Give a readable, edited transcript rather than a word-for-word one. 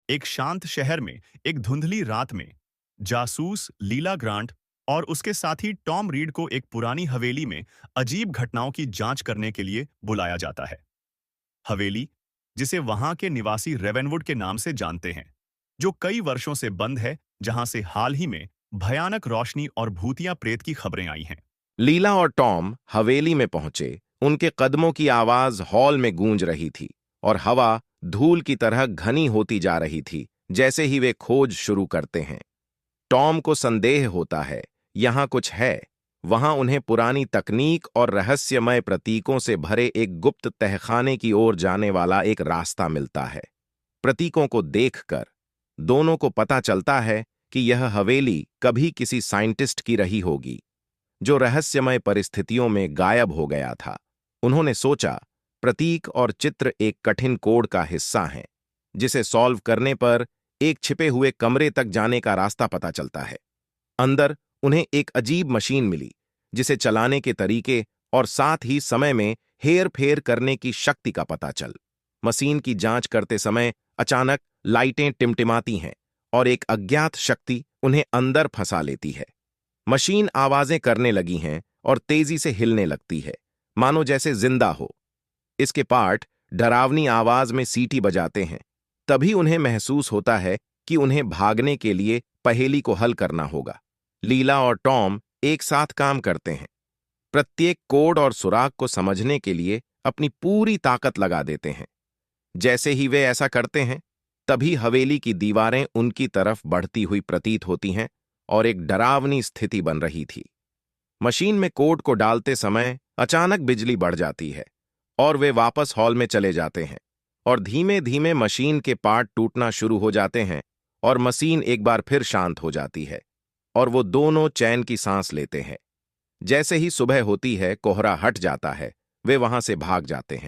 एक शांत शहर में एक धुंधली रात में जासूस लीला ग्रांट और उसके साथी टॉम रीड को एक पुरानी हवेली में अजीब घटनाओं की जांच करने के लिए बुलाया जाता है। हवेली, जिसे वहां के निवासी रेवेनवुड के नाम से जानते हैं, जो कई वर्षों से बंद है, जहां से हाल ही में भयानक रोशनी और भूतिया प्रेत की खबरें आई हैं। लीला और टॉम हवेली में पहुंचे। उनके कदमों की आवाज हॉल में गूंज रही थी और हवा धूल की तरह घनी होती जा रही थी जैसे ही वे खोज शुरू करते हैं। टॉम को संदेह होता है, यहां कुछ है। वहां उन्हें पुरानी तकनीक और रहस्यमय प्रतीकों से भरे एक गुप्त तहखाने की ओर जाने वाला एक रास्ता मिलता है। प्रतीकों को देखकर दोनों को पता चलता है कि यह हवेली कभी किसी साइंटिस्ट की रही होगी, जो रहस्यमय परिस्थितियों में गायब हो गया था। उन्होंने सोचा, प्रतीक और चित्र एक कठिन कोड का हिस्सा हैं, जिसे सॉल्व करने पर एक छिपे हुए कमरे तक जाने का रास्ता पता चलता है। अंदर उन्हें एक अजीब मशीन मिली, जिसे चलाने के तरीके और साथ ही समय में हेर फेर करने की शक्ति का पता चल। मशीन की जांच करते समय अचानक लाइटें टिमटिमाती हैं और एक अज्ञात शक्ति उन्हें अंदर फंसा लेती है। मशीन आवाजें करने लगी हैं और तेजी से हिलने लगती है, मानो जैसे जिंदा हो। इसके पार्ट डरावनी आवाज में सीटी बजाते हैं। तभी उन्हें महसूस होता है कि उन्हें भागने के लिए पहेली को हल करना होगा। लीला और टॉम एक साथ काम करते हैं, प्रत्येक कोड और सुराग को समझने के लिए अपनी पूरी ताकत लगा देते हैं। जैसे ही वे ऐसा करते हैं, तभी हवेली की दीवारें उनकी तरफ बढ़ती हुई प्रतीत होती हैं और एक डरावनी स्थिति बन रही थी। मशीन में कोड को डालते समय अचानक बिजली बढ़ जाती है और वे वापस हॉल में चले जाते हैं और धीमे धीमे मशीन के पार्ट टूटना शुरू हो जाते हैं और मशीन एक बार फिर शांत हो जाती है और वो दोनों चैन की सांस लेते हैं। जैसे ही सुबह होती है, कोहरा हट जाता है, वे वहां से भाग जाते हैं।